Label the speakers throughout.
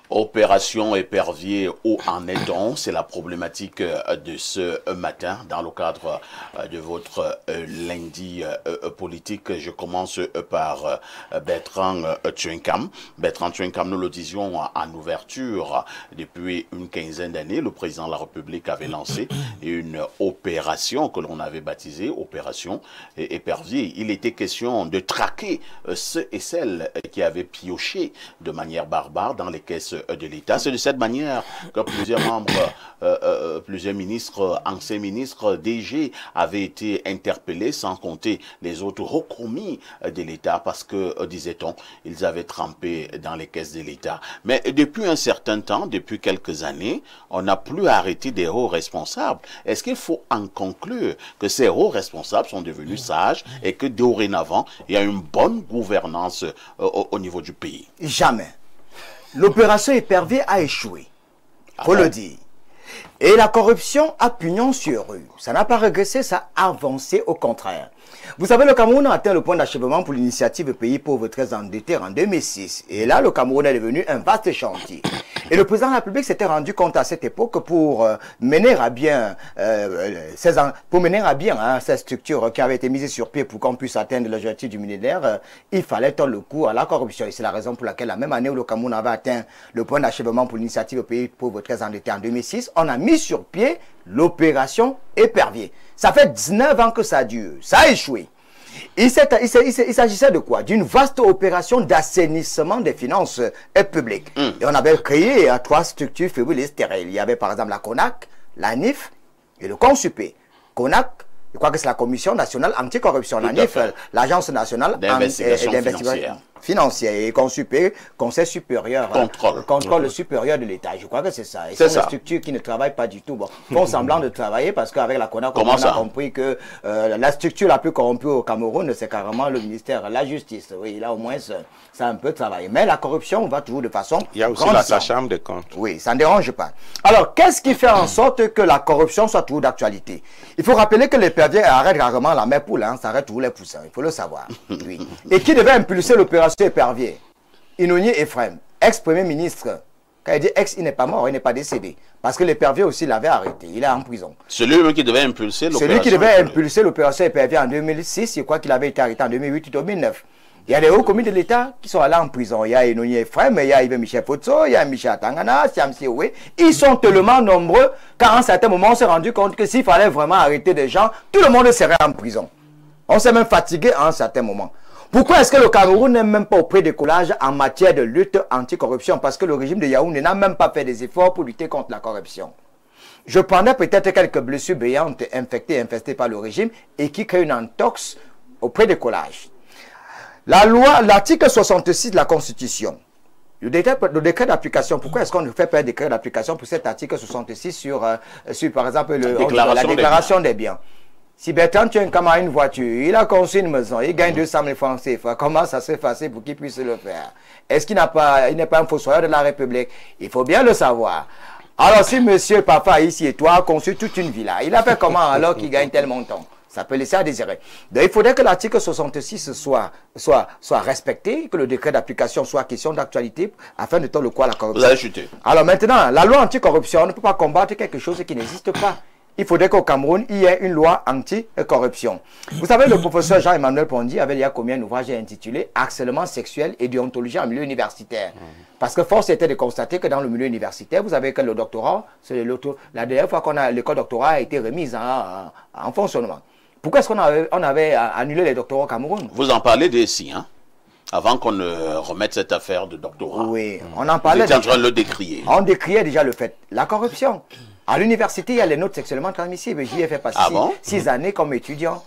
Speaker 1: Opération épervier, où en est-on? C'est la problématique de ce matin dans le cadre de votre lundi politique. Je commence par Bertrand Tchenkam. Bertrand Tchenkam, nous le disions en ouverture, depuis une quinzaine d'années, le président de la République avait lancé une opération que l'on avait baptisée Opération épervier. Il était question de traquer ceux et celles qui avaient pioché de manière barbare dans les caisses de l'État. C'est de cette manière que plusieurs membres, plusieurs ministres, anciens ministres, DG avaient été interpellés, sans compter les autres hauts commis de l'État, parce que, disait-on, ils avaient trempé dans les caisses de l'État. Mais depuis un certain temps, depuis quelques années, on n'a plus arrêté des hauts responsables. Est-ce qu'il faut en conclure que ces hauts responsables sont devenus sages et que dorénavant, il y a une bonne gouvernance au niveau du pays?
Speaker 2: Jamais. L'opération épervier a échoué, faut le dire. Et la corruption a pignon sur rue. Ça n'a pas régressé, ça a avancé au contraire. Vous savez, le Cameroun a atteint le point d'achèvement pour l'initiative Pays pauvres très endettés en 2006. Et là, le Cameroun est devenu un vaste chantier. Et le président de la République s'était rendu compte à cette époque pour mener à bien cette structure qui avait été mise sur pied pour qu'on puisse atteindre l'objectif du millénaire, il fallait tordre le cou à la corruption. Et c'est la raison pour laquelle, la même année où le Cameroun avait atteint le point d'achèvement pour l'initiative Pays pauvres très endettés en 2006, on a mis sur pied l'opération épervier. Ça fait 19 ans que ça dure. Ça a échoué. Il s'agissait de quoi? D'une vaste opération d'assainissement des finances publiques. Et on avait créé 3 structures fébriles et stériles. Il y avait par exemple la CONAC, la NIF et le CONSUPE. CONAC, je crois que c'est la Commission nationale anticorruption. La NIF, l'Agence nationale
Speaker 1: d'investigation financière.
Speaker 2: Et CONSUPE, Conseil supérieur, contrôle supérieur de l'État. Je crois que c'est ça. Et c'est des structures qui ne travaillent pas du tout. Bon, font semblant de travailler parce qu'avec la CONAC, on a compris que la structure la plus corrompue au Cameroun, c'est carrément le ministère de la Justice. Oui, là au moins, ça a un peu travaillé. Mais la corruption va toujours de façon
Speaker 3: Il y a aussi la Chambre des comptes.
Speaker 2: Oui, ça ne dérange pas. Alors, qu'est-ce qui fait en sorte que la corruption soit toujours d'actualité? Il faut rappeler que les perviers arrêtent rarement la mère poule, ça arrête tous les poussins. Il faut le savoir. Oui. Et qui devait impulser l'opération épervier? Inouye Ephraim, ex-premier ministre. Quand il dit ex, il n'est pas mort, il n'est pas décédé. Parce que l'épervier aussi l'avait arrêté. Il est en prison.
Speaker 1: Celui qui devait impulser l'opération.
Speaker 2: Celui qui devait impulser l'opération épervier en 2006, je crois qu'il avait été arrêté en 2008 ou 2009. Il y a des hauts commis de l'État qui sont allés en prison. Il y a Inouye Ephraim, il y a Yves Michel Potso, il y a Michel Tangana, Siam Siowe. Ils sont tellement nombreux qu'à un certain moment, on s'est rendu compte que s'il fallait vraiment arrêter des gens, tout le monde serait en prison. On s'est même fatigué à un certain moment. Pourquoi est-ce que le Cameroun n'est même pas au pré-décollage en matière de lutte anti-corruption? Parce que le régime de Yaoundé n'a même pas fait des efforts pour lutter contre la corruption. Je prendrais peut-être quelques blessures béantes infestées par le régime et qui créent une entorse au pré-décollage. La loi, l'article 66 de la Constitution, le décret d'application, pourquoi est-ce qu'on ne fait pas un décret d'application pour cet article 66 sur par exemple, la déclaration des biens? Si Bertrand Tchenkam a une voiture, il a conçu une maison, il gagne 200 000 francs CFA, comment ça s'est passé pour qu'il puisse le faire? Est-ce qu'il n'est pas un fossoyeur de la République? Il faut bien le savoir. Alors si monsieur papa ici et toi a conçu toute une villa, il a fait comment alors qu'il gagne tel montant? Ça peut laisser à désirer. Donc il faudrait que l'article 66 soit respecté, que le décret d'application soit question d'actualité, afin de tordre le cou à la corruption.
Speaker 1: Vous allez chuter.
Speaker 2: Alors maintenant, la loi anticorruption ne peut pas combattre quelque chose qui n'existe pas. Il faudrait qu'au Cameroun, il y ait une loi anti-corruption. Vous savez, le professeur Jean-Emmanuel Pondy avait il y a combien d'ouvrages intitulés Harcèlement sexuel et déontologie en milieu universitaire. Parce que force était de constater que dans le milieu universitaire, vous savez que le doctorat, c'est la dernière fois qu'on a l'école doctorat a été remise en fonctionnement. Pourquoi est-ce qu'on avait annulé les doctorats au Cameroun?
Speaker 1: Vous en parlez d'ici, hein? Avant qu'on ne remette cette affaire de doctorat.
Speaker 2: Oui, on en parlait.
Speaker 1: Vous étiez en train de le décrier.
Speaker 2: On décriait déjà le fait. La corruption. À l'université, il y a les notes sexuellement transmissibles. J'y ai fait passer 6 années comme étudiant.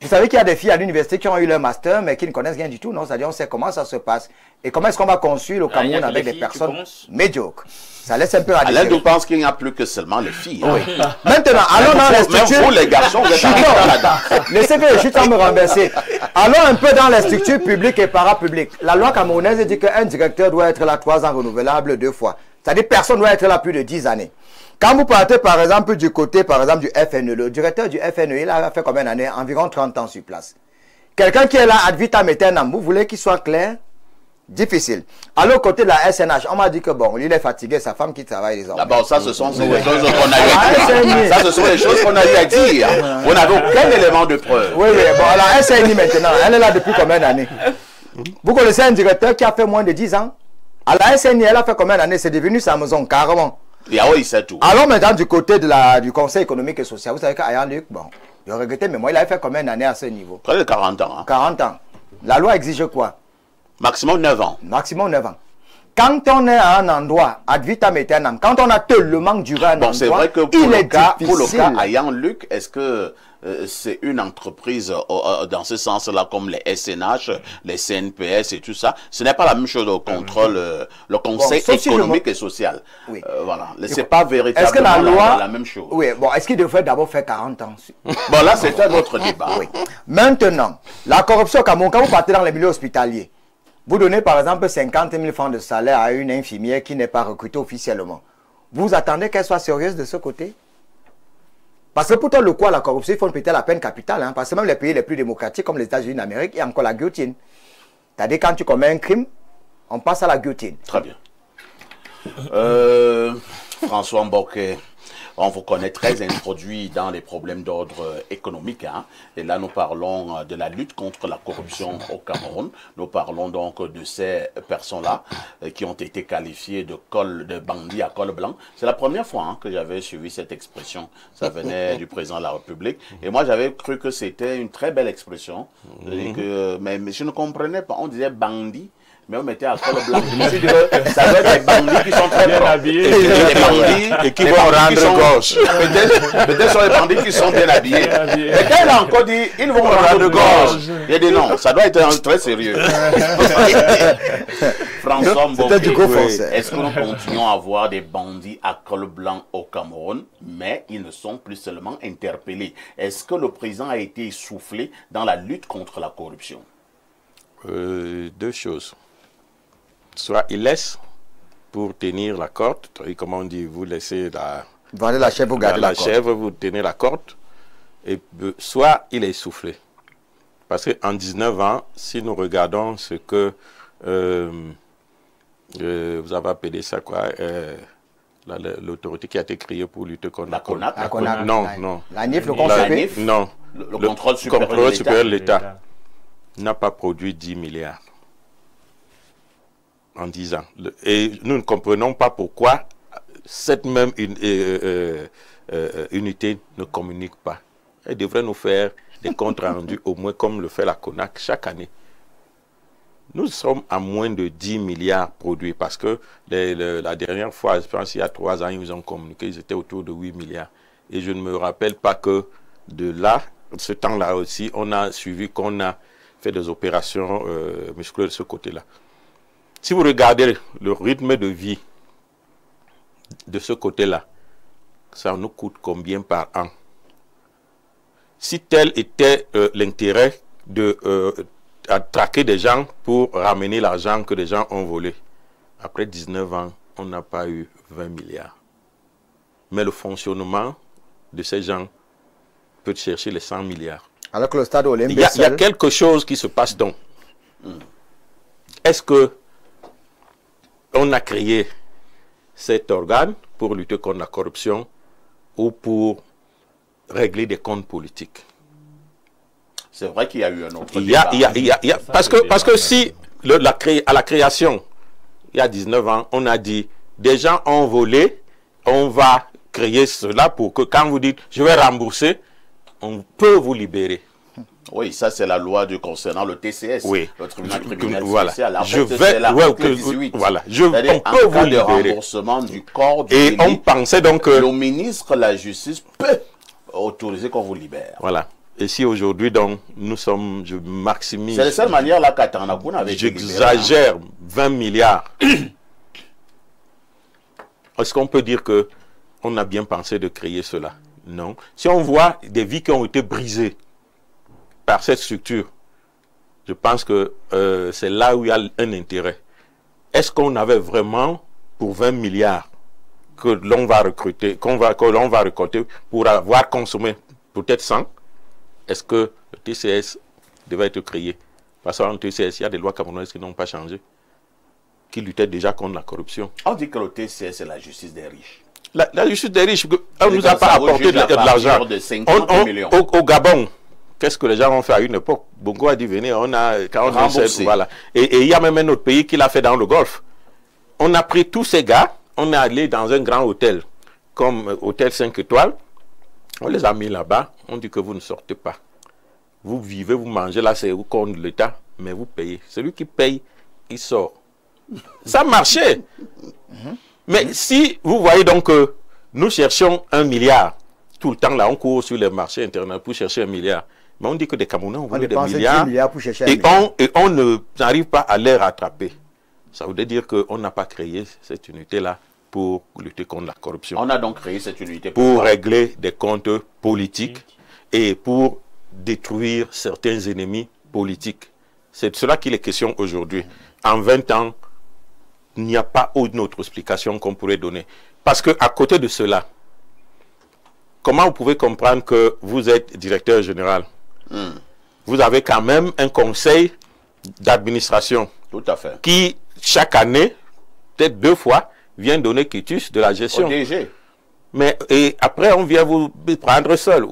Speaker 2: Vous savez qu'il y a des filles à l'université qui ont eu leur master, mais qui ne connaissent rien du tout, non? C'est-à-dire, on sait comment ça se passe. Et comment est-ce qu'on va construire le Cameroun avec des personnes médiocres? Ça laisse un peu à
Speaker 1: désirer. Elle pense qu'il n'y a plus que seulement les filles.
Speaker 2: Oui. Maintenant, allons dans les structures.
Speaker 1: Vous, les garçons, vous êtes là-dedans.
Speaker 2: Laissez-moi juste me renverser. Allons un peu dans les structures publiques et parapubliques. La loi camerounaise dit qu'un directeur doit être là 3 ans renouvelable 2 fois. C'est-à-dire, personne ne doit être là plus de 10 années. Quand vous partez par exemple du côté du FNE, le directeur du FNE, il a fait combien d'années? Environ 30 ans sur place. Quelqu'un qui est là ad vitam aeternam, vous voulez qu'il soit clair? difficile. À l'autre côté de la SNH, on m'a dit que bon, lui il est fatigué, sa femme qui travaille les hommes.
Speaker 1: D'abord, ça ce sont les choses qu'on a eu à dire. Ça ce sont les choses qu'on a eu à dire. On n'avait aucun élément de preuve.
Speaker 2: Oui, oui, bon, alors SNI maintenant, elle est là depuis combien d'années? Vous connaissez un directeur qui a fait moins de 10 ans? À la SNI, elle a fait combien d'années? C'est devenu sa maison, carrément.
Speaker 1: Yahoo, il sait tout.
Speaker 2: Alors maintenant, du côté de du Conseil économique et social, vous savez qu'Ayan Luc, bon, je regrettais, mais moi, il avait fait combien d'années à ce niveau?
Speaker 1: Près de 40 ans. Hein.
Speaker 2: 40 ans. La loi exige quoi?
Speaker 1: Maximum 9 ans.
Speaker 2: Maximum 9 ans. Quand on est à un endroit, ad vitam aeternam, quand on a tellement duré un endroit,
Speaker 1: c'est vrai que pour le cas Ayan Luc, est-ce que c'est une entreprise dans ce sens-là comme les SNH, les CNPS et tout ça? Ce n'est pas la même chose au contrôle, le Conseil économique et social. Oui. Voilà. C'est pas véritablement la même chose.
Speaker 2: Oui, bon, est-ce qu'il devrait d'abord faire 40 ans?
Speaker 1: Bon, là, c'est un autre débat.
Speaker 2: Oui. Maintenant, la corruption au Cameroun, quand vous partez dans les milieux hospitaliers, vous donnez par exemple 50 000 francs de salaire à une infirmière qui n'est pas recrutée officiellement. Vous attendez qu'elle soit sérieuse de ce côté? Parce que pourtant, le quoi, la corruption, il faut peut-être la peine capitale. Hein, parce que même les pays les plus démocratiques, comme les États-Unis d'Amérique, il y a encore la guillotine. C'est-à-dire, quand tu commets un crime, on passe à la guillotine.
Speaker 1: Très bien. François Mboké, on vous connaît très introduit dans les problèmes d'ordre économique. Hein, et là, nous parlons de la lutte contre la corruption au Cameroun. Nous parlons donc de ces personnes-là qui ont été qualifiées de bandits à col blanc. C'est la première fois hein, que j'avais suivi cette expression. Ça venait du président de la République. Et moi, j'avais cru que c'était une très belle expression. Mais je ne comprenais pas. On disait bandit. Mais on mettait à col blanc. Je me suis dit que ça doit être des bandits qui sont très bien habillés. Des bandits
Speaker 3: et qui vont rendre gorge.
Speaker 1: Peut-être sont les bandits qui sont bien habillés. Mais quand il a encore dit, ils vont rendre gorge. Il a dit non, ça doit être très sérieux. François Mboké, est-ce que nous continuons à avoir des bandits à col blanc au Cameroun, mais ils ne sont plus seulement interpellés? Est-ce que le président a été essoufflé dans la lutte contre la corruption?
Speaker 3: Deux choses. Soit il laisse pour tenir la corde, et comme on dit, vous laissez
Speaker 2: la chèvre, vous gardez la
Speaker 3: chèvre, vous tenez la corde, et soit il est essoufflé. Parce qu'en 19 ans, si nous regardons ce que vous avez appelé ça quoi, l'autorité qui a été créée pour lutter contre
Speaker 1: la CONAC.
Speaker 3: Non.
Speaker 2: La NIF, le CONAC.
Speaker 3: Non.
Speaker 1: Le contrôle supérieur
Speaker 3: de l'État n'a pas produit 10 milliards en 10 ans. Et nous ne comprenons pas pourquoi cette même unité ne communique pas. Elle devrait nous faire des comptes rendus, au moins comme le fait la CONAC chaque année. Nous sommes à moins de 10 milliards produits parce que la dernière fois, je pense il y a 3 ans, ils ont communiqué, ils étaient autour de 8 milliards. Et je ne me rappelle pas que de là, ce temps-là aussi, on a suivi qu'on a fait des opérations musculaires de ce côté-là. Si vous regardez le rythme de vie de ce côté-là, ça nous coûte combien par an? Si tel était l'intérêt de traquer des gens pour ramener l'argent que des gens ont volé, après 19 ans, on n'a pas eu 20 milliards. Mais le fonctionnement de ces gens peut chercher les 100 milliards.
Speaker 2: Alors que le stade olympique,
Speaker 3: il y a quelque chose qui se passe donc. Est-ce que on a créé cet organe pour lutter contre la corruption ou pour régler des comptes politiques?
Speaker 1: C'est vrai qu'il y a eu un autre débat.
Speaker 3: Parce que si à la création, il y a 19 ans, on a dit des gens ont volé, on va créer cela pour que quand vous dites je vais rembourser, on peut vous libérer.
Speaker 1: Oui, ça c'est la loi concernant le TCS,
Speaker 3: oui.
Speaker 1: Le tribunal criminel
Speaker 3: voilà.
Speaker 1: spécial. En
Speaker 3: je
Speaker 1: fait,
Speaker 3: vais,
Speaker 1: c'est l'article 18.
Speaker 3: Voilà.
Speaker 1: On peut vous libérer. Remboursement du corps du
Speaker 3: et
Speaker 1: délit,
Speaker 3: on pensait donc que
Speaker 1: le ministre de la Justice peut autoriser qu'on vous libère.
Speaker 3: Voilà. Et si aujourd'hui, donc, nous sommes, je maximise.
Speaker 1: C'est la seule manière là qu'Atanakoun avait été libéré.
Speaker 3: J'exagère 20 milliards. Est-ce qu'on peut dire que on a bien pensé de créer cela? Non. Si on voit des vies qui ont été brisées par cette structure, je pense que c'est là où il y a un intérêt. Est-ce qu'on avait vraiment pour 20 milliards que l'on va recruter, que l'on va récolter pour avoir consommé peut-être 100? Est-ce que le TCS devait être créé? Parce qu'en TCS, il y a des lois camerounaises qui n'ont pas changé. qui luttaient déjà contre la corruption.
Speaker 1: On dit que le TCS, c'est la justice des riches.
Speaker 3: La justice des riches, on ne nous a pas apporté de l'argent. Au Gabon, qu'est-ce que les gens ont fait à une époque? Bongo a dit, venez, on a 47, voilà. Et il y a même un autre pays qui l'a fait dans le Golfe. On a pris tous ces gars, on est allé dans un grand hôtel, comme hôtel 5 étoiles, on les a mis là-bas, on dit que vous ne sortez pas. Vous vivez, vous mangez, là c'est au compte de l'État, mais vous payez. Celui qui paye, il sort. Ça marchait. Mais si vous voyez donc que nous cherchons 1 milliard, tout le temps là, on court sur les marchés internationaux pour chercher 1 milliard. Mais on dit que des Camerounais ont voulu des milliards
Speaker 2: pour chercher
Speaker 3: et on n'arrive pas à les rattraper. Ça voudrait dire qu'on n'a pas créé cette unité-là pour lutter contre la corruption.
Speaker 1: On a donc créé cette unité
Speaker 3: pour régler des comptes politiques et pour détruire certains ennemis politiques. C'est de cela qu'il est question aujourd'hui. En 20 ans, il n'y a pas une autre explication qu'on pourrait donner. Parce qu'à côté de cela, comment vous pouvez comprendre que vous êtes directeur général? Vous avez quand même un conseil d'administration.
Speaker 1: Tout à fait.
Speaker 3: Qui, chaque année, peut-être 2 fois, vient donner quitus de la gestion.
Speaker 1: Au DG.
Speaker 3: Mais et après, on vient vous prendre seul.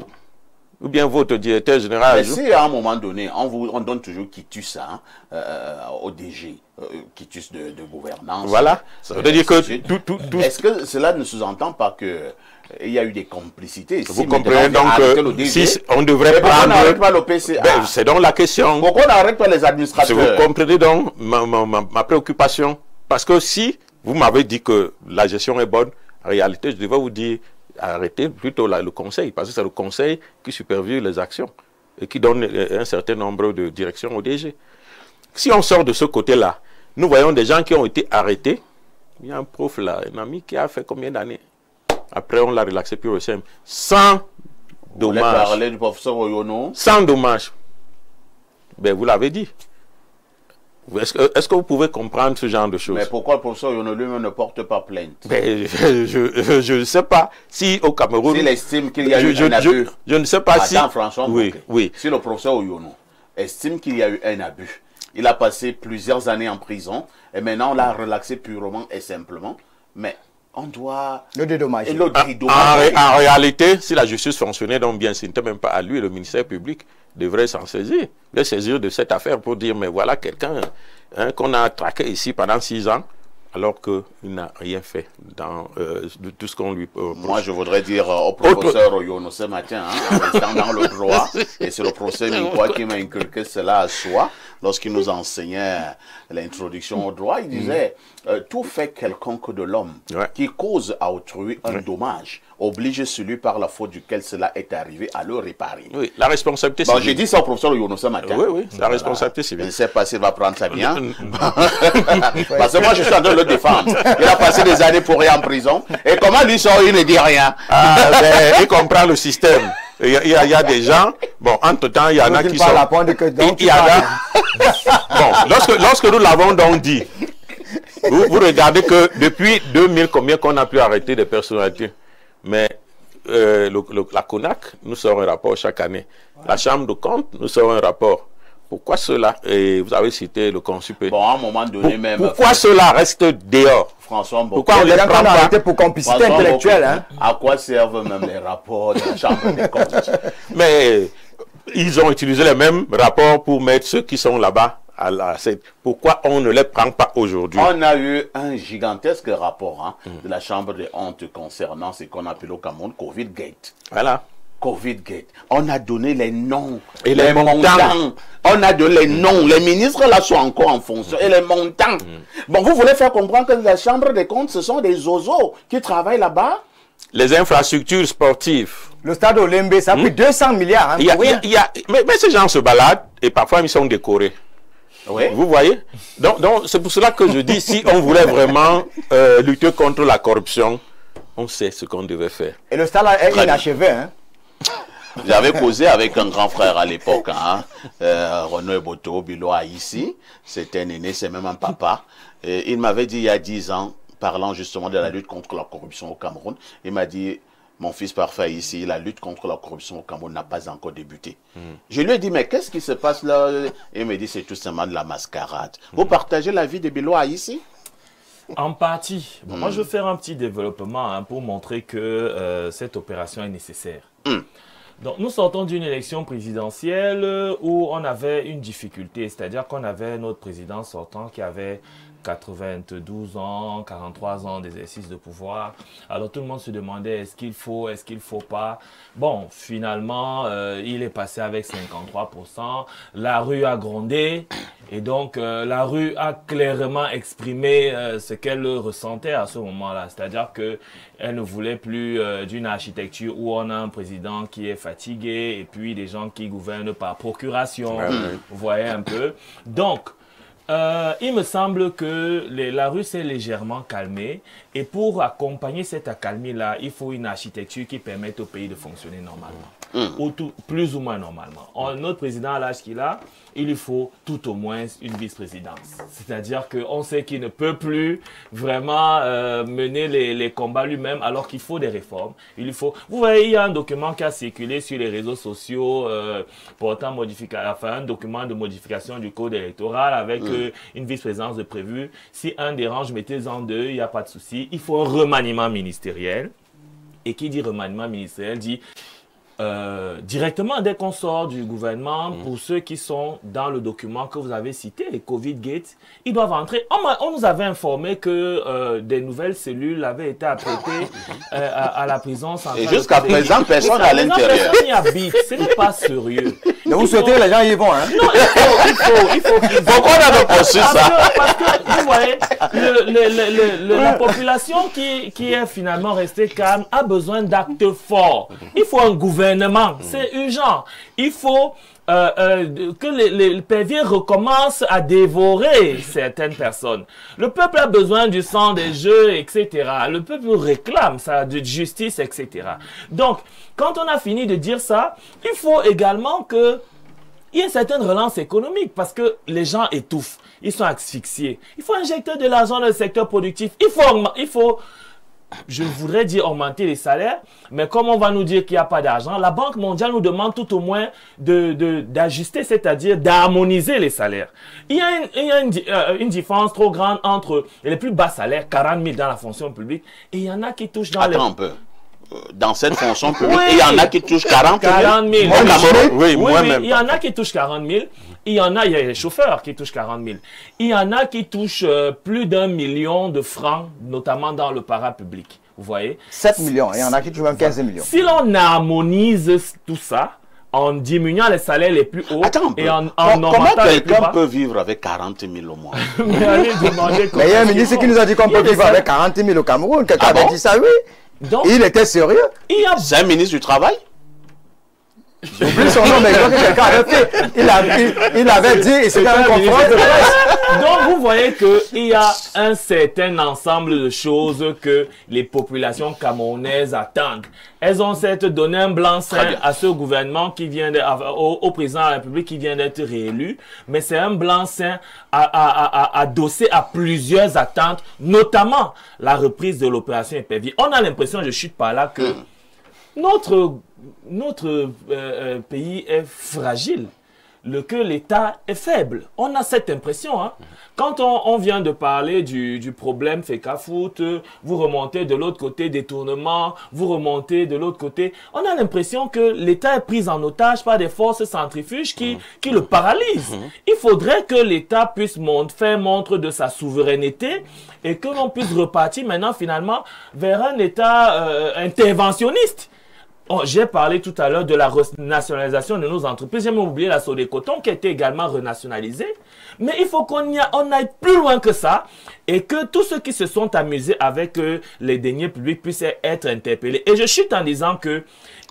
Speaker 3: Ou bien votre directeur général.
Speaker 1: Mais si à un moment donné, on donne toujours quitus au DG, quitus de gouvernance.
Speaker 3: Voilà. Ça veut dire que tout.
Speaker 1: Est-ce que cela ne sous-entend pas que il y a eu des complicités?
Speaker 3: Vous comprenez donc que si on devrait prendre...
Speaker 1: Pourquoi on n'arrête pas le PCA?
Speaker 3: Ben, c'est donc la question.
Speaker 1: Pourquoi on n'arrête pas les administrateurs?
Speaker 3: Vous comprenez donc ma préoccupation? Parce que si vous m'avez dit que la gestion est bonne, en réalité, je devais vous dire, arrêtez plutôt le conseil, parce que c'est le conseil qui supervise les actions et qui donne un certain nombre de directions au DG. Si on sort de ce côté-là, nous voyons des gens qui ont été arrêtés. Il y a un prof là, un ami qui a fait combien d'années? Après, on l'a relaxé pur et simple. Sans dommage.
Speaker 1: Vous voulez parler du professeur Oyono?
Speaker 3: Sans dommage. Ben, vous l'avez dit. Est-ce que vous pouvez comprendre ce genre de choses?
Speaker 1: Mais pourquoi le professeur Oyono lui-même ne porte pas plainte?
Speaker 3: Ben, je ne sais pas si au Cameroun...
Speaker 1: S'il estime qu'il y a eu un abus...
Speaker 3: Je ne sais pas si...
Speaker 1: Attends, François,
Speaker 3: oui.
Speaker 1: Si le professeur Oyono estime qu'il y a eu un abus, il a passé plusieurs années en prison, et maintenant on l'a relaxé purement et simplement, mais on doit...
Speaker 2: le dédommager.
Speaker 3: En réalité, si la justice fonctionnait donc bien, ce n'était même pas à lui, le ministère public devrait s'en saisir. Il devrait saisir de cette affaire pour dire, mais voilà quelqu'un qu'on a traqué ici pendant 6 ans, alors qu'il n'a rien fait dans de tout ce qu'on lui
Speaker 1: Moi, je voudrais dire au professeur Oyono ce matin, en restant dans le droit, et c'est le professeur Minkoua qui m'a inculqué cela à soi, lorsqu'il nous enseignait l'introduction au droit, il disait tout fait quelconque de l'homme qui cause à autrui un dommage oblige celui par la faute duquel cela est arrivé à le réparer.
Speaker 3: Oui, la responsabilité civile.
Speaker 1: J'ai dit ça au professeur Oyono ce matin.
Speaker 3: Oui, la responsabilité civile.
Speaker 1: Je ne sais pas s'il va prendre ça bien. Parce que moi, je suis en train de le défendre. Il a passé des années pour rien en prison. Et comment lui sort, il ne dit rien.
Speaker 3: Il comprend le système. Il y a des gens, bon, entre-temps, il y en a qui sont... Bon, lorsque nous l'avons donc dit, vous regardez que depuis 2000, combien qu'on a pu arrêter des personnalités. Mais la CONAC nous sort un rapport chaque année. La Chambre de compte nous sort un rapport. Pourquoi cela, et vous avez cité le consuper,
Speaker 1: bon, à un moment donné même...
Speaker 3: Pourquoi cela reste dehors?
Speaker 1: François, bon,
Speaker 2: pourquoi on les prend arrêté pour complicité intellectuelle, hein? À
Speaker 1: quoi servent même les rapports de la Chambre des comptes?
Speaker 3: Mais ils ont utilisé les mêmes rapports pour mettre ceux qui sont là-bas. Pourquoi on ne les prend pas aujourd'hui?
Speaker 1: On a eu un gigantesque rapport de la Chambre des hontes concernant ce qu'on appelle au Cameroun Covid-Gate.
Speaker 3: Voilà.
Speaker 1: Covid-Gate. On a donné les noms,
Speaker 3: et les montants.
Speaker 1: On a donné les noms. Les ministres là sont encore en fonction. Et les montants. Bon, vous voulez faire comprendre que la Chambre des comptes, ce sont des zozos qui travaillent là-bas?
Speaker 3: Les infrastructures sportives.
Speaker 2: Le stade Olembe, ça a pris 200 milliards.
Speaker 3: Mais ces gens se baladent et parfois ils sont décorés.
Speaker 1: Oui.
Speaker 3: Vous voyez? Donc c'est pour cela que je dis, si on voulait vraiment lutter contre la corruption, on sait ce qu'on devait faire.
Speaker 2: Et le stade est inachevé, hein?
Speaker 1: J'avais causé avec un grand frère à l'époque, Renaud Eboto Biloa ici. C'était un aîné, c'est même un papa. Et il m'avait dit il y a 10 ans, parlant justement de la lutte contre la corruption au Cameroun, il m'a dit, mon fils parfait ici, la lutte contre la corruption au Cameroun n'a pas encore débuté. Je lui ai dit, mais qu'est-ce qui se passe là? Il me dit, c'est tout simplement de la mascarade. Vous partagez la vie de Biloa ici?
Speaker 4: En partie. Bon, moi, je vais faire un petit développement hein, pour montrer que cette opération est nécessaire. Donc, nous sortons d'une élection présidentielle où on avait une difficulté, c'est-à-dire qu'on avait notre président sortant qui avait 92 ans, 43 ans d'exercice de pouvoir. Alors tout le monde se demandait est-ce qu'il faut pas. Bon, finalement, il est passé avec 53%. La rue a grondé et donc la rue a clairement exprimé ce qu'elle ressentait à ce moment-là. C'est-à-dire que elle ne voulait plus d'une architecture où on a un président qui est fatigué et puis des gens qui gouvernent par procuration. Vous voyez un peu. Donc, il me semble que la rue s'est légèrement calmée et pour accompagner cette accalmie-là, il faut une architecture qui permette au pays de fonctionner normalement, ou plus ou moins normalement. Notre président, à l'âge qu'il a, il lui faut tout au moins une vice-présidence. C'est-à-dire qu'on sait qu'il ne peut plus vraiment mener les combats lui-même alors qu'il faut des réformes. Il lui faut... Vous voyez, il y a un document qui a circulé sur les réseaux sociaux portant un document de modification du code électoral avec une vice-présidence de prévue. Si un dérange, mettez-en deux, il n'y a pas de souci. Il faut un remaniement ministériel. Et qui dit remaniement ministériel dit... directement dès qu'on sort du gouvernement, pour ceux qui sont dans le document que vous avez cité, les Covid Gate, ils doivent entrer. On nous avait informé que des nouvelles cellules avaient été apprêtées à la prison centrale.
Speaker 1: Et jusqu'à présent, personne à l'intérieur.
Speaker 4: Personne n'y habite. Ce n'est pas sérieux.
Speaker 2: Donc vous souhaitez que les gens y vont, hein?
Speaker 4: Non, il faut qu'ils...
Speaker 1: Pourquoi on avait conçu ça?
Speaker 4: Parce que, vous voyez, la population qui est finalement restée calme a besoin d'actes forts. Il faut un gouvernement, c'est urgent. Il faut que les perviers recommencent à dévorer certaines personnes. Le peuple a besoin du sang des jeux, etc. Le peuple réclame ça, de justice, etc. Donc, quand on a fini de dire ça, il faut également que il y a une certaine relance économique parce que les gens étouffent, ils sont asphyxiés. Il faut injecter de l'argent dans le secteur productif. Il faut je voudrais dire augmenter les salaires, mais comme on va nous dire qu'il n'y a pas d'argent, la Banque mondiale nous demande tout au moins d'ajuster, c'est-à-dire d'harmoniser les salaires. Il y a une différence trop grande entre les plus bas salaires, 40 000 dans la fonction publique, et il y en a qui touchent dans
Speaker 1: Attends un peu. Dans cette fonction publique,
Speaker 4: oui,
Speaker 1: il y en a qui touchent 40 000.
Speaker 4: 40 000.
Speaker 3: Oui, moi-même.
Speaker 4: Il y en a qui touchent 40 000. Il y a les chauffeurs qui touchent 40 000. Il y en a qui touchent plus d'1 million de francs, notamment dans le parapublic. Vous voyez?
Speaker 2: 7 millions. Il y en a qui touchent même 15 millions.
Speaker 4: Si l'on harmonise tout ça, en diminuant les salaires les plus hauts et en
Speaker 1: comment quelqu'un peut vivre avec 40 000 au mois?
Speaker 4: Mais allez demander.
Speaker 2: Mais il y a un ministre qui nous a dit qu'on peut vivre avec 40 000 au Cameroun. Quelqu'un avait dit ça, oui. Donc, il était sérieux.
Speaker 1: C'est un ministre du Travail?
Speaker 2: J'oublie son nom, mais je crois que quelqu'un avait fait. Il avait dit, et c'était un conférence de presse.
Speaker 4: Donc vous voyez qu'il y a un certain ensemble de choses que les populations camerounaises attendent. Elles ont certes donné un blanc-seing à ce gouvernement qui vient au président de la République qui vient d'être réélu, mais c'est un blanc-seing adossé à plusieurs attentes, notamment la reprise de l'opération épervier. On a l'impression, je chute par là, que notre pays est fragile, que l'État est faible. On a cette impression. Hein. Quand on vient de parler du problème FECAFOOT, vous remontez de l'autre côté détournement, vous remontez de l'autre côté. On a l'impression que l'État est pris en otage par des forces centrifuges qui le paralysent. Il faudrait que l'État puisse faire montre de sa souveraineté et que l'on puisse repartir maintenant finalement vers un État interventionniste. Oh, j'ai parlé tout à l'heure de la renationalisation de nos entreprises. J'ai même oublié la Sodecoton qui a été également renationalisée. Mais il faut qu'on aille plus loin que ça et que tous ceux qui se sont amusés avec les deniers publics puissent être interpellés. Et je chute en disant que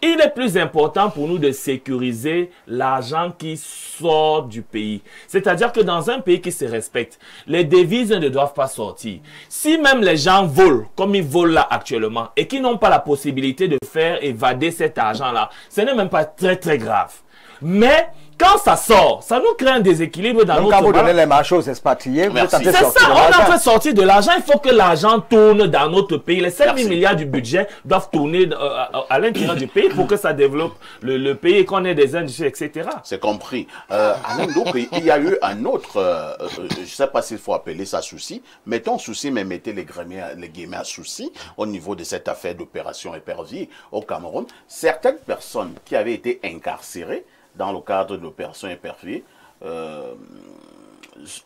Speaker 4: il est plus important pour nous de sécuriser l'argent qui sort du pays. C'est-à-dire que dans un pays qui se respecte, les devises ne doivent pas sortir. Si même les gens volent, comme ils volent là actuellement, et qui n'ont pas la possibilité de faire évader cet argent-là, ce n'est même pas très très grave. Mais Quand ça sort, ça nous crée un déséquilibre dans
Speaker 2: Donc,
Speaker 4: notre
Speaker 2: quand vous donnez
Speaker 4: balance.
Speaker 2: les marchés aux expatriés, vous êtes en train de
Speaker 4: C'est
Speaker 2: sortir
Speaker 4: ça,
Speaker 2: de
Speaker 4: on est en
Speaker 2: l'argent.
Speaker 4: train de sortir de l'argent. Il faut que l'argent tourne dans notre pays. Les 7 000
Speaker 1: Merci.
Speaker 4: milliards du budget doivent tourner à l'intérieur du pays pour que ça développe le pays et qu'on ait des industries, etc.
Speaker 1: C'est compris. Alain, donc, il y a eu un autre, je ne sais pas s'il faut appeler ça souci, mettons souci, mais mettez les guillemets à souci au niveau de cette affaire d'opération épervier au Cameroun. Certaines personnes qui avaient été incarcérées dans le cadre de l'opération épervier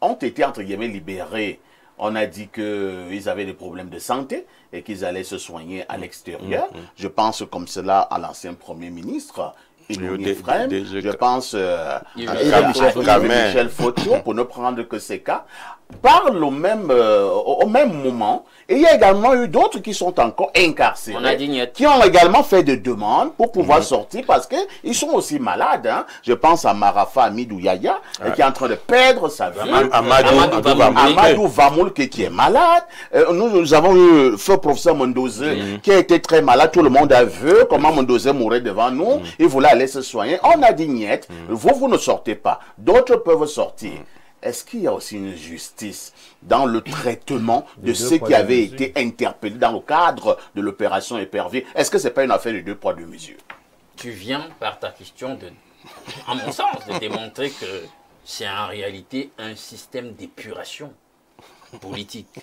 Speaker 1: ont été, entre guillemets, libérées. On a dit qu'ils avaient des problèmes de santé et qu'ils allaient se soigner à l'extérieur. Je pense comme cela à l'ancien Premier ministre, je pense à Michel Fotio, pour ne prendre que ces cas, parle au même moment. Et il y a également eu d'autres qui sont encore incarcérés, qui ont également fait des demandes pour pouvoir sortir parce qu'ils sont aussi malades. Hein. Je pense à Marafa Amidou Yaya, qui est en train de perdre sa vie. Amadou Vamoulke qui est malade. Nous avons eu le feu professeur Mondose qui a été très malade. Tout le monde a vu comment Mondose mourait devant nous. Il voulait aller se soigner. On a dit niet, vous ne sortez pas. D'autres peuvent sortir. Est-ce qu'il y a aussi une justice dans le traitement de ceux qui avaient été interpellés dans le cadre de l'opération épervier? Est-ce que ce n'est pas une affaire de 2 poids 2 mesures?
Speaker 5: Tu viens par ta question, en mon sens, de démontrer que c'est en réalité un système d'épuration politique.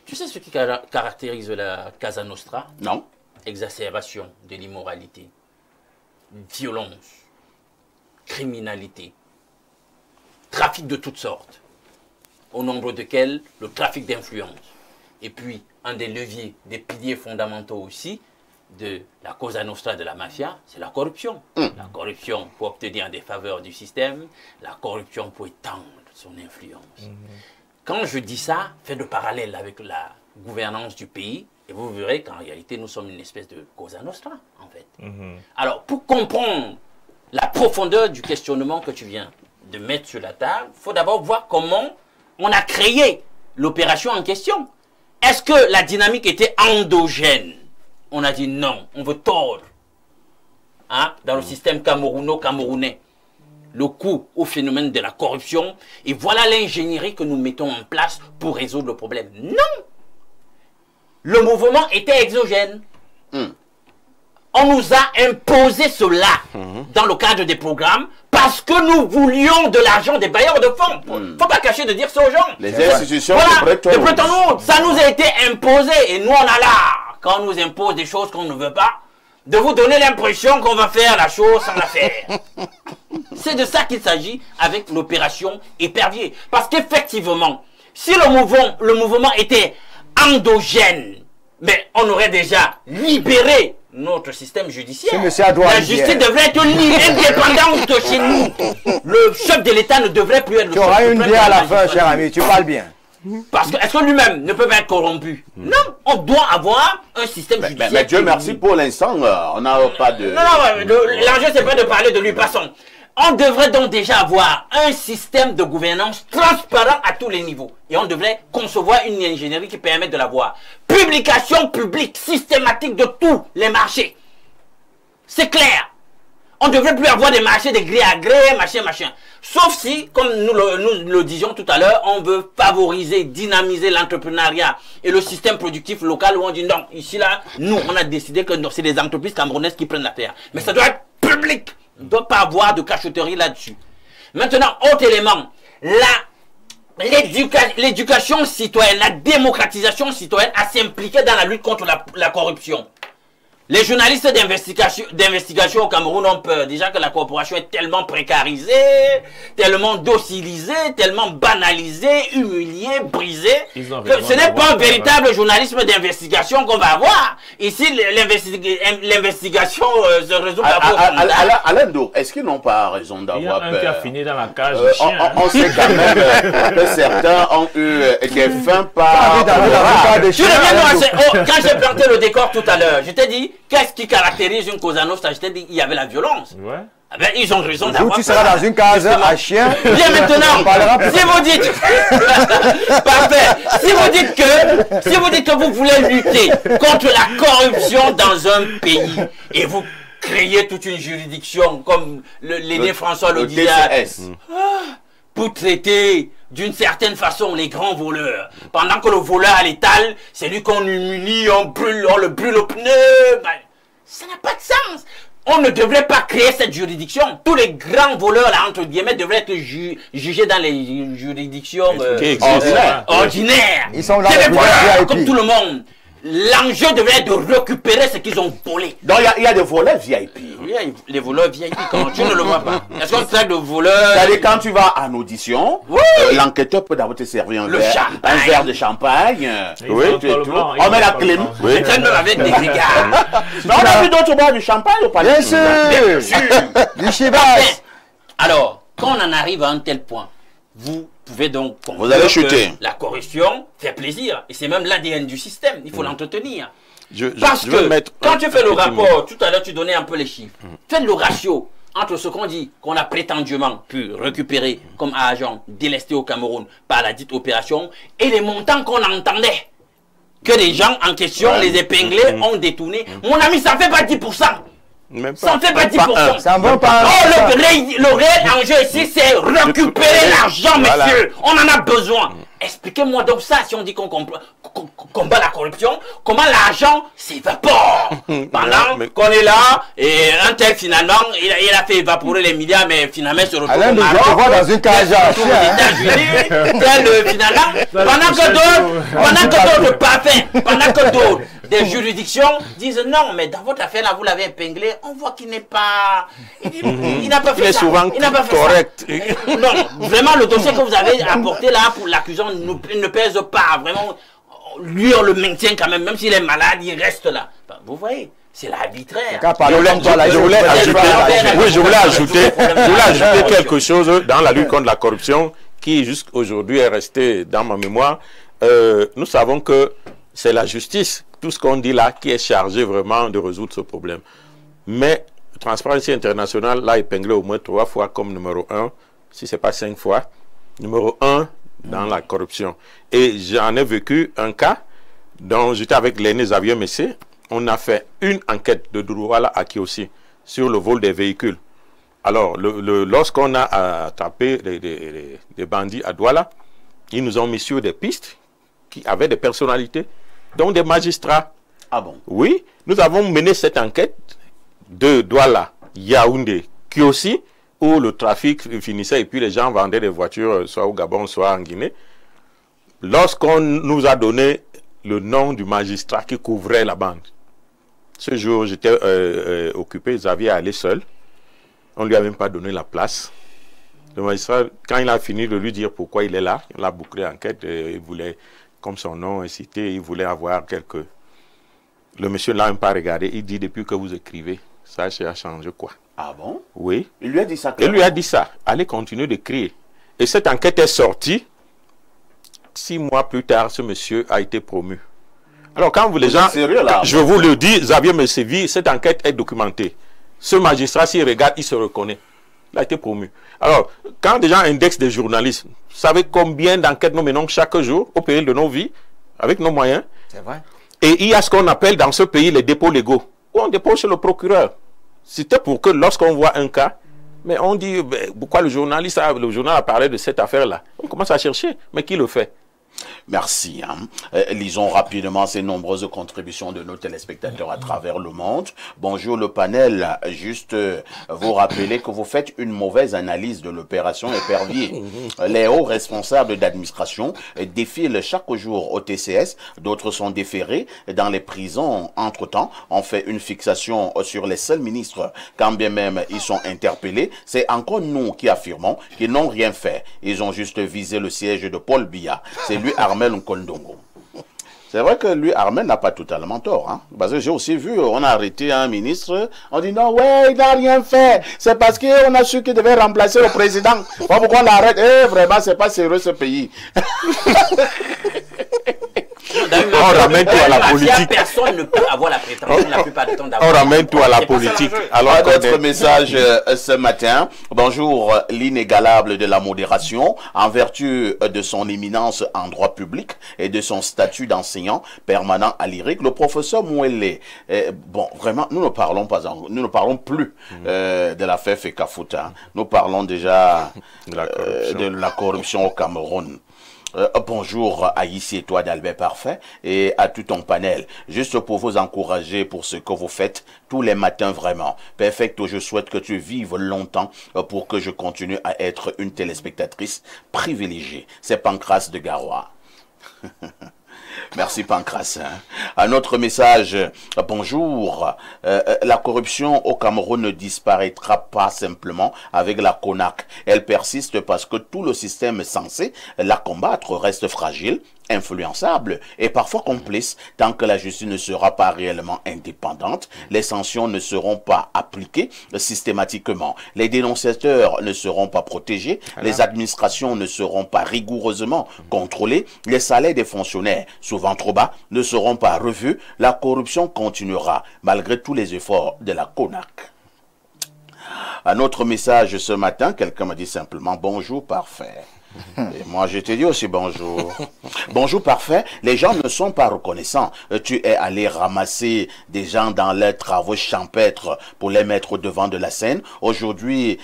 Speaker 5: Tu sais ce qui caractérise la Casa Nostra?
Speaker 1: Non.
Speaker 5: Exacerbation de l'immoralité, violence, criminalité, trafic de toutes sortes, au nombre desquels le trafic d'influence. Et puis, un des leviers, des piliers fondamentaux aussi de la Cosa Nostra de la mafia, c'est la corruption. La corruption pour obtenir des faveurs du système, la corruption pour étendre son influence. Quand je dis ça, faites le parallèle avec la gouvernance du pays, et vous verrez qu'en réalité, nous sommes une espèce de Cosa Nostra, en fait. Alors, pour comprendre la profondeur du questionnement que tu viens de mettre sur la table, il faut d'abord voir comment on a créé l'opération en question. Est-ce que la dynamique était endogène? On a dit non, on veut tordre dans le système camerounais le coup au phénomène de la corruption, et voilà l'ingénierie que nous mettons en place pour résoudre le problème. Non! Le mouvement était exogène. On nous a imposé cela dans le cadre des programmes parce que nous voulions de l'argent des bailleurs de fonds. Il ne faut pas cacher de dire ça aux gens.
Speaker 1: Les institutions
Speaker 5: de Bretton Woods, ça nous a été imposé et nous on a l'art, quand on nous impose des choses qu'on ne veut pas, de vous donner l'impression qu'on va faire la chose sans la faire. C'est de ça qu'il s'agit avec l'opération épervier. Parce qu'effectivement, si le mouvement était endogène, mais on aurait déjà libéré notre système judiciaire. La justice devrait être indépendante chez nous. Le chef de l'État ne devrait plus être le chef de l'État.
Speaker 2: Tu auras une bière à la fin, cher ami, tu parles bien.
Speaker 5: Parce que, est-ce que lui-même ne peut pas être corrompu? Non, on doit avoir un système judiciaire.
Speaker 1: Mais Dieu merci, pour l'instant, on n'a pas de...
Speaker 5: Non, l'enjeu, c'est pas de parler de lui, passons. On devrait donc déjà avoir un système de gouvernance transparent à tous les niveaux. Et on devrait concevoir une ingénierie qui permette de l'avoir. Publication publique systématique de tous les marchés. C'est clair. On ne devrait plus avoir des marchés de gré à gré, machin. Sauf si, comme nous le disions tout à l'heure, on veut favoriser, dynamiser l'entrepreneuriat et le système productif local où on dit non, ici là, nous, on a décidé que c'est les entreprises camerounaises qui prennent la terre. Mais ça doit être public. Il ne doit pas avoir de cachotterie là-dessus. Maintenant, autre élément, l'éducation citoyenne, la démocratisation citoyenne à s'impliquer dans la lutte contre la corruption. Les journalistes d'investigation au Cameroun ont peur. Déjà que la corporation est tellement précarisée, tellement docilisée, tellement banalisée, humiliée, brisée, que ce n'est pas un véritable journalisme d'investigation qu'on va avoir. Ici, l'investigation se résout par
Speaker 1: Alain Do, est-ce qu'ils n'ont pas raison d'avoir peur?
Speaker 4: Il y a un qui a fini dans la cage.
Speaker 1: On sait quand même que certains ont eu des fins par...
Speaker 5: Quand j'ai planté le décor tout à l'heure, je t'ai dit, qu'est-ce qui caractérise une Cosa Nostra? Je t'ai dit, il y avait la violence. Ouais. Ah ben, ils ont raison d'avoir.
Speaker 2: Tu seras dans une case à chien.
Speaker 5: Bien maintenant, si vous dites, parfait, si vous dites que vous voulez lutter contre la corruption dans un pays et vous créer toute une juridiction comme l'aîné François le disait, pour traiter d'une certaine façon les grands voleurs. Pendant que le voleur à l'étal, c'est lui qu'on humilie, on le brûle au pneu. Ben, ça n'a pas de sens. On ne devrait pas créer cette juridiction. Tous les grands voleurs, là, entre guillemets, devraient être jugés dans les juridictions ordinaires.
Speaker 2: Ils sont là,
Speaker 5: c'est des voleurs, comme tout le monde. L'enjeu devrait être de récupérer ce qu'ils ont volé.
Speaker 1: Donc il y a des voleurs VIP.
Speaker 5: Oui, les voleurs VIP, quand tu ne le vois pas. Est-ce qu'on traite de voleurs?
Speaker 1: C'est-à-dire quand tu vas en audition, l'enquêteur peut d'abord te servir un verre de champagne.
Speaker 3: Oui,
Speaker 1: on met la clé.
Speaker 5: Oui. Même avec des égards.
Speaker 1: Mais on a vu d'autres boire du champagne ou pas?
Speaker 2: Bien sûr. Du chivas.
Speaker 5: Alors, quand on en arrive à un tel point, vous pouvez donc
Speaker 1: vous allez chuter.
Speaker 5: La corruption fait plaisir. Et c'est même l'ADN du système. Il faut l'entretenir. Parce
Speaker 3: je
Speaker 5: que quand tu fais le rapport,
Speaker 3: mot.
Speaker 5: tout à l'heure tu donnais un peu les chiffres. Faites le ratio entre ce qu'on dit qu'on a prétendument pu récupérer comme agent délesté au Cameroun par la dite opération et les montants qu'on entendait que les gens en question, les épinglés, ont détourné. Mon ami, ça ne fait pas 10%. Ça ne fait pas 10%.
Speaker 2: Ça va pas.
Speaker 5: Le réel enjeu ici, c'est récupérer l'argent, messieurs. On en a besoin. Expliquez-moi donc ça, si on dit qu'on combat la corruption, comment l'argent s'évapore pendant qu'on est là et un tel finalement, il a fait évaporer les milliards, mais finalement se retrouve
Speaker 2: au Maroc, dans une cage à
Speaker 5: aux États-Unis, tel finalement, pendant que d'autres parfaits, pendant que d'autres des juridictions disent non, mais dans votre affaire là, vous l'avez épinglé, on voit qu'il n'est pas, il n'a pas fait ça. Il n'a pas fait correct. Ça. Non, vraiment le dossier que vous avez apporté là pour l'accusant ne pèse pas vraiment. Lui on le maintient quand même s'il est malade, il reste là. Vous voyez, c'est l'arbitraire.
Speaker 3: Je voulais ajouter quelque chose dans la lutte contre la corruption qui jusqu'aujourd'hui est resté dans ma mémoire. Nous savons que c'est la justice, tout ce qu'on dit là, qui est chargé vraiment de résoudre ce problème. Mais Transparency International l'a épinglé au moins 3 fois comme numéro 1, si ce n'est pas 5 fois, numéro 1 dans la corruption. Et j'en ai vécu un cas dont j'étais avec l'aîné Xavier Messé. On a fait une enquête de Douala à Kiossi sur le vol des véhicules. Alors, lorsqu'on a attrapé des bandits à Douala, ils nous ont mis sur des pistes qui avaient des personnalités, dont des magistrats.
Speaker 1: Ah bon? Oui,
Speaker 3: nous avons mené cette enquête de Douala, Yaoundé, Kiossi, où le trafic finissait et puis les gens vendaient des voitures soit au Gabon, soit en Guinée. Lorsqu'on nous a donné le nom du magistrat qui couvrait la bande, ce jour j'étais occupé, Xavier allait seul, on ne lui a même pas donné la place. Le magistrat, quand il a fini de lui dire pourquoi il est là, il a bouclé l'enquête, il voulait, comme son nom est cité, il voulait avoir quelques... Le monsieur ne l'a même pas regardé, il dit depuis que vous écrivez, ça a changé quoi?
Speaker 1: Ah bon?
Speaker 3: Oui.
Speaker 1: Il lui a dit ça?
Speaker 3: Il lui a dit ça, allez continuer d'écrire. Et cette enquête est sortie, 6 mois plus tard, ce monsieur a été promu. Alors quand vous les gens,
Speaker 1: sérieux, là,
Speaker 3: je vous le dis, Xavier Messévi, cette enquête est documentée. Ce magistrat, s'il regarde, il se reconnaît. Il a été promu. Alors, quand des gens indexent des journalistes, vous savez combien d'enquêtes nous menons chaque jour au péril de nos vies, avec nos moyens?
Speaker 2: C'est vrai.
Speaker 3: Et il y a ce qu'on appelle dans ce pays les dépôts légaux, où on dépose chez le procureur. C'était pour que lorsqu'on voit un cas, mais on dit, pourquoi le journal a parlé de cette affaire-là? On commence à chercher, mais qui le fait?
Speaker 1: Merci. Lisons rapidement ces nombreuses contributions de nos téléspectateurs à travers le monde. Bonjour le panel. Juste vous rappeler que vous faites une mauvaise analyse de l'opération Épervier. Les hauts responsables d'administration défilent chaque jour au TCS. D'autres sont déférés dans les prisons. Entre-temps, on fait une fixation sur les seuls ministres. Quand bien même ils sont interpellés, c'est encore nous qui affirmons qu'ils n'ont rien fait. Ils ont juste visé le siège de Paul Biya. C'est lui Armel Nkondongo. C'est vrai que lui, Armel, n'a pas totalement tort. Hein? Parce que j'ai aussi vu, on a arrêté un ministre, on dit non, ouais, il n'a rien fait. C'est parce qu'on a su qu'il devait remplacer le président. Pourquoi on l'arrête? Vraiment, c'est pas sérieux ce pays.
Speaker 3: On ramène tout à la politique.
Speaker 5: Personne ne peut avoir la prétention la plupart du temps d'avoir.
Speaker 3: On ramène tout à la politique.
Speaker 1: Alors, notre message ce matin. Bonjour, l'inégalable de la modération. En vertu de son éminence en droit public et de son statut d'enseignant permanent à l'IRIC, le professeur Mouele, bon, vraiment, nous ne parlons plus de l'affaire Fekafouta. Nous parlons déjà de la corruption au Cameroun. Bonjour à Ici et toi d'Albert Parfait et à tout ton panel. Juste pour vous encourager pour ce que vous faites tous les matins vraiment. Perfecto, je souhaite que tu vives longtemps pour que je continue à être une téléspectatrice privilégiée. C'est Pancras de Garoua. Merci Pancras. Un autre message. Bonjour. La corruption au Cameroun ne disparaîtra pas simplement avec la CONAC. Elle persiste parce que tout le système censé la combattre reste fragile, influençable et parfois complice. Tant que la justice ne sera pas réellement indépendante, les sanctions ne seront pas appliquées systématiquement. Les dénonciateurs ne seront pas protégés, les administrations ne seront pas rigoureusement contrôlées, les salaires des fonctionnaires, souvent trop bas, ne seront pas revus. La corruption continuera malgré tous les efforts de la CONAC. Un autre message ce matin, quelqu'un m'a dit simplement « Bonjour, parfait ». Et moi, je te dis aussi bonjour. Bonjour, parfait. Les gens ne sont pas reconnaissants. Tu es allé ramasser des gens dans leurs travaux champêtres pour les mettre devant de la scène. Aujourd'hui,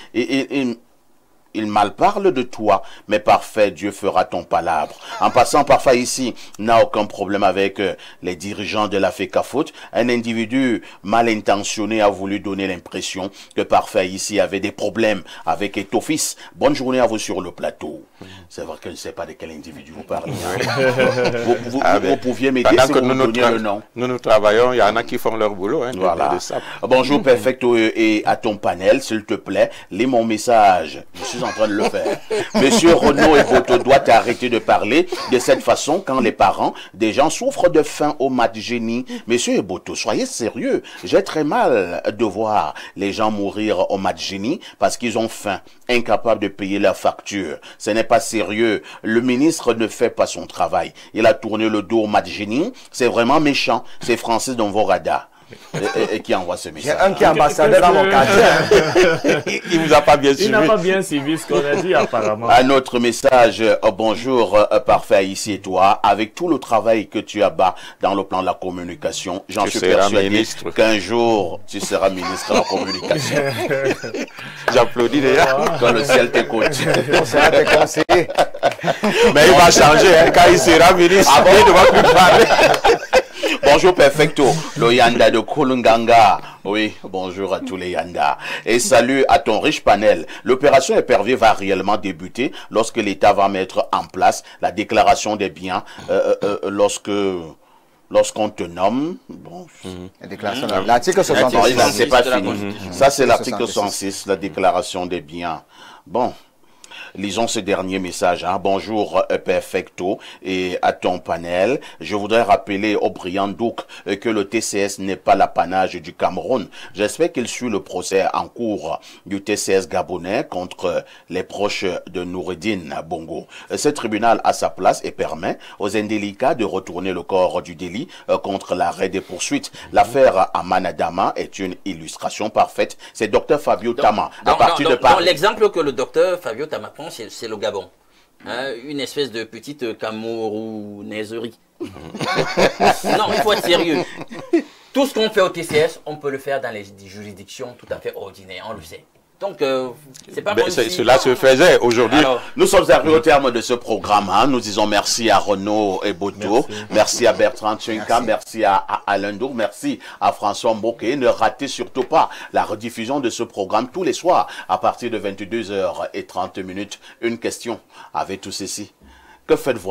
Speaker 1: il mal parle de toi, mais parfait, Dieu fera ton palabre. En passant, parfait ici n'a aucun problème avec les dirigeants de la FECAFOOT. Un individu mal intentionné a voulu donner l'impression que parfait ici avait des problèmes avec Etofis. Bonne journée à vous sur le plateau. C'est vrai que je ne sais pas de quel individu vous parlez. Vous pouviez m'aider si vous me donniez le nom.
Speaker 3: Nous travaillons, il y en a qui font leur boulot. Hein,
Speaker 1: voilà. Bonjour, Perfecto, et à ton panel, s'il te plaît, lis mon message. Je suis en train de le faire. Monsieur Renaud et Boto doit arrêter de parler de cette façon quand les parents des gens souffrent de faim au mat génie. Monsieur Boto, soyez sérieux. J'ai très mal de voir les gens mourir au mat génie parce qu'ils ont faim, incapables de payer leurs factures. Ce n'est pas sérieux. Le ministre ne fait pas son travail. Il a tourné le dos au mat génie. C'est vraiment méchant. C'est Francis Donvorada. Et qui envoie ce message.
Speaker 2: J'ai un qui est ambassadeur dans mon quartier.
Speaker 3: Il vous a pas bien suivi.
Speaker 4: Il n'a pas bien suivi ce qu'on a dit apparemment.
Speaker 1: Un autre message. Bonjour, parfait ici et toi. Avec tout le travail que tu as bas dans le plan de la communication, j'en suis persuadé qu'un jour tu seras ministre de la communication.
Speaker 3: J'applaudis d'ailleurs.
Speaker 1: Quand le ciel t'écoute.
Speaker 2: On sera tes conseillers.
Speaker 3: Mais il va changer hein, quand il sera ministre.
Speaker 1: Ah bon?
Speaker 3: Il ne va plus parler.
Speaker 1: Bonjour Perfecto, le Yanda de Kolunganga. Oui, bonjour à tous les Yanda. Et salut à ton riche panel. L'opération Épervier va réellement débuter lorsque l'État va mettre en place la déclaration des biens lorsqu'on te nomme. Bon,
Speaker 2: La déclaration, l'article 66.
Speaker 1: C'est pas fini. Ça, c'est l'article 66, la déclaration des biens. Bon. Lisons ce dernier message. Hein. Bonjour Perfecto et à ton panel. Je voudrais rappeler au brillant Douk que le TCS n'est pas l'apanage du Cameroun. J'espère qu'il suit le procès en cours du TCS gabonais contre les proches de Noureddine Bongo. Ce tribunal a sa place et permet aux indélicats de retourner le corps du délit contre l'arrêt des poursuites. L'affaire Amanadama est une illustration parfaite. C'est Dr Fabio Tama à partir de Paris.
Speaker 5: L'exemple que le docteur Fabio Tama prend, c'est le Gabon. Hein, une espèce de petite camerounaiserie. Non, il faut être sérieux. Tout ce qu'on fait au TCS, on peut le faire dans les juridictions tout à fait ordinaires, on le sait. Donc, c'est pas comme si...
Speaker 3: Cela se faisait aujourd'hui.
Speaker 1: Nous sommes arrivés au terme de ce programme. Hein. Nous disons merci à Renaud et Boto, merci à Bertrand Tchenka, merci à Alain Dour, merci à François Mboké. Ne ratez surtout pas la rediffusion de ce programme tous les soirs à partir de 22h30. Une question avec tout ceci. Que faites-vous?